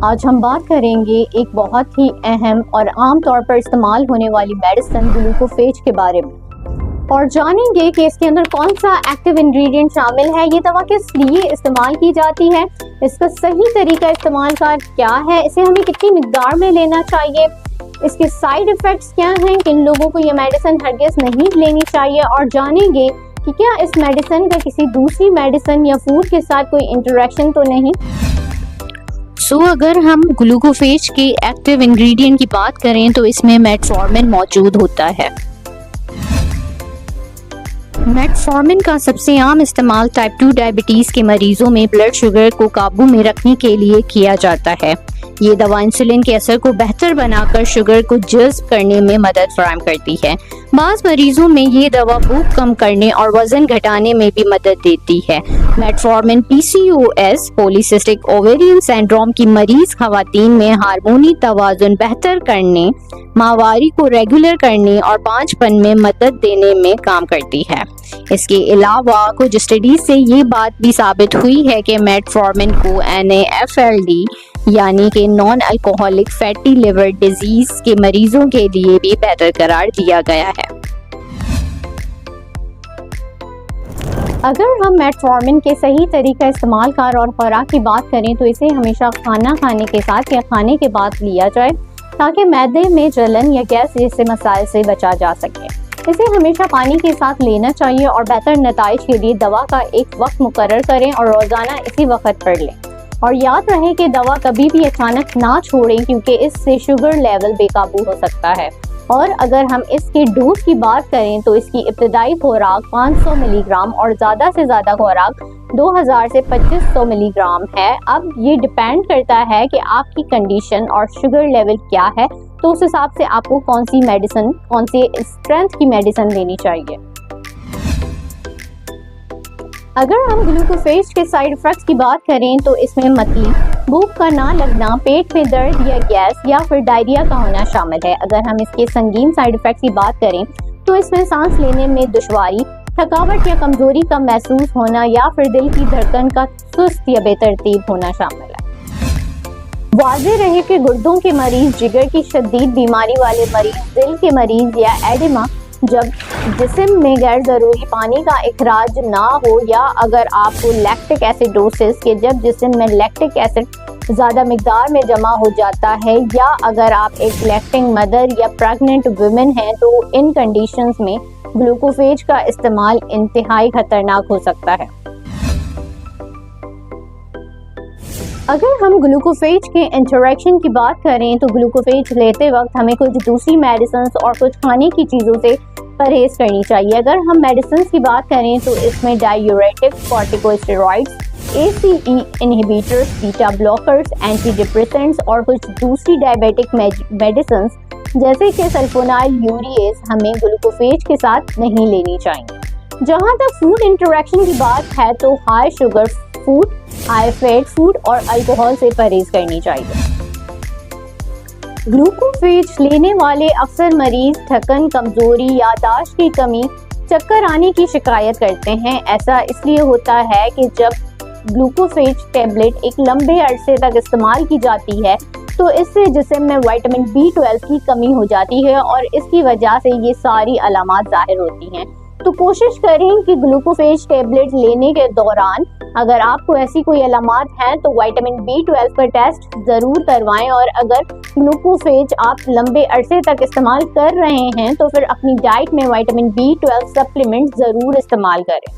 आज हम बात करेंगे एक बहुत ही अहम और आम तौर पर इस्तेमाल होने वाली मेडिसिन ग्लूकोफेज के बारे में और जानेंगे कि इसके अंदर कौन सा एक्टिव इंग्रेडिएंट शामिल है, ये दवा किस लिए इस्तेमाल की जाती है, इसका सही तरीका इस्तेमाल का क्या है, इसे हमें कितनी मिकदार में लेना चाहिए, इसके साइड इफ़ेक्ट्स क्या हैं, किन लोगों को ये मेडिसिन हरगिज़ नहीं लेनी चाहिए और जानेंगे कि क्या इस मेडिसिन का किसी दूसरी मेडिसिन या फूड के साथ कोई इंटरेक्शन तो नहीं। अगर हम ग्लूकोफेज के एक्टिव इंग्रेडिएंट की बात करें तो इसमें मेटफॉर्मिन मौजूद होता है। मेटफॉर्मिन का सबसे आम इस्तेमाल टाइप 2 डायबिटीज़ के मरीजों में ब्लड शुगर को काबू में रखने के लिए किया जाता है। ये दवा इंसुलिन के असर को बेहतर बनाकर शुगर को जज़्ब करने में मदद फराहम करती है। बाज़ मरीजों में ये दवा भूख कम करने और वजन घटाने में भी मदद देती है। Metformin PCOS polycystic ovarian syndrome की मरीज खवातीन में हार्मोनी तवाज़ुन बेहतर करने, माहवारी को रेगुलर करने और पांचपन में मदद देने में काम करती है। इसके अलावा कुछ स्टडीज से ये बात भी साबित हुई है कि मेटफॉर्मिन को NAFLD यानी कि non alcoholic fatty liver disease के मरीजों के लिए भी बेहतर करार दिया गया है। अगर हम मेटफॉर्मिन के सही तरीका इस्तेमाल कार और खुराक की बात करें तो इसे हमेशा खाना खाने के साथ या खाने के बाद लिया जाए ताकि मैदे में जलन या गैस जैसे मसाइल से बचा जा सके। इसे हमेशा पानी के साथ लेना चाहिए और बेहतर नताइज के लिए दवा का एक वक्त मुकर्रर करें और रोज़ाना इसी वक्त पर लें। और याद रहे कि दवा कभी भी अचानक ना छोड़ें क्योंकि इससे शुगर लेवल बेकाबू हो सकता है। और अगर हम इसके डोज की बात करें तो इसकी इब्तदाई खुराक 500 मिलीग्राम और ज़्यादा से ज़्यादा खुराक 2000 से 2500 मिलीग्राम है। अब ये डिपेंड करता है कि आपकी कंडीशन और शुगर लेवल क्या है, तो उस हिसाब से आपको कौन सी मेडिसिन, कौन सी स्ट्रेंथ की मेडिसिन लेनी चाहिए। अगर हम ग्लूकोफेज के साइड इफ़ेक्ट्स की बात करें तो इसमें मतली, भूख का ना लगना, पेट में दर्द या गैस या फिर डायरिया का होना शामिल है। अगर हम इसके संगीन साइड इफ़ेक्ट्स की बात करें तो इसमें सांस लेने में दुश्वारी, थकावट या कमजोरी का महसूस होना या फिर दिल की धड़कन का सुस्त या बेतरतीब होना शामिल है। वाज़े रहे कि गुर्दों के मरीज, जिगर की शदीद बीमारी वाले मरीज, दिल के मरीज या एडिमा जब जिस्म में गैर ज़रूरी पानी का इखराज ना हो, या अगर आपको लैक्टिक एसिडोसिस के जब जिस्म में लैक्टिक एसिड ज़्यादा मिकदार में जमा हो जाता है, या अगर आप एक लैक्टिंग मदर या प्रेग्नेंट वुमेन हैं तो इन कंडीशंस में ग्लूकोफेज का इस्तेमाल इंतहाई खतरनाक हो सकता है। अगर हम ग्लूकोफेज के इंटरेक्शन की बात करें तो ग्लूकोफेज लेते वक्त हमें कुछ दूसरी मेडिसिन और कुछ खाने की चीज़ों से परहेज करनी चाहिए। अगर हम मेडिसिन की बात करें तो इसमें diuretics, corticosteroids, ACE inhibitors, beta blockers, anti depressants और कुछ दूसरी डायबिटिक मेडिसिन जैसे कि सल्फोनाइल यूरिएज हमें ग्लूकोफेज के साथ नहीं लेनी चाहिए। जहाँ तक फूड इंटरेक्शन की बात है तो high sugar food, high fat food और अल्कोहल से परहेज करनी चाहिए। ग्लूकोफेज लेने वाले अक्सर मरीज थकन, कमजोरी, याददाश्त की कमी, चक्कर आने की शिकायत करते हैं। ऐसा इसलिए होता है कि जब ग्लूकोफेज टैबलेट एक लंबे अरसे तक इस्तेमाल की जाती है तो इससे जिस्म में विटामिन B12 की कमी हो जाती है और इसकी वजह से ये सारी अलामात जाहिर होती हैं। तो कोशिश करें कि ग्लूकोफेज टैबलेट लेने के दौरान अगर आपको ऐसी कोई अलामात हैं तो विटामिन B12 का टेस्ट ज़रूर करवाएं, और अगर ग्लूकोफेज आप लंबे अरसे तक इस्तेमाल कर रहे हैं तो फिर अपनी डाइट में विटामिन B12 सप्लीमेंट ज़रूर इस्तेमाल करें।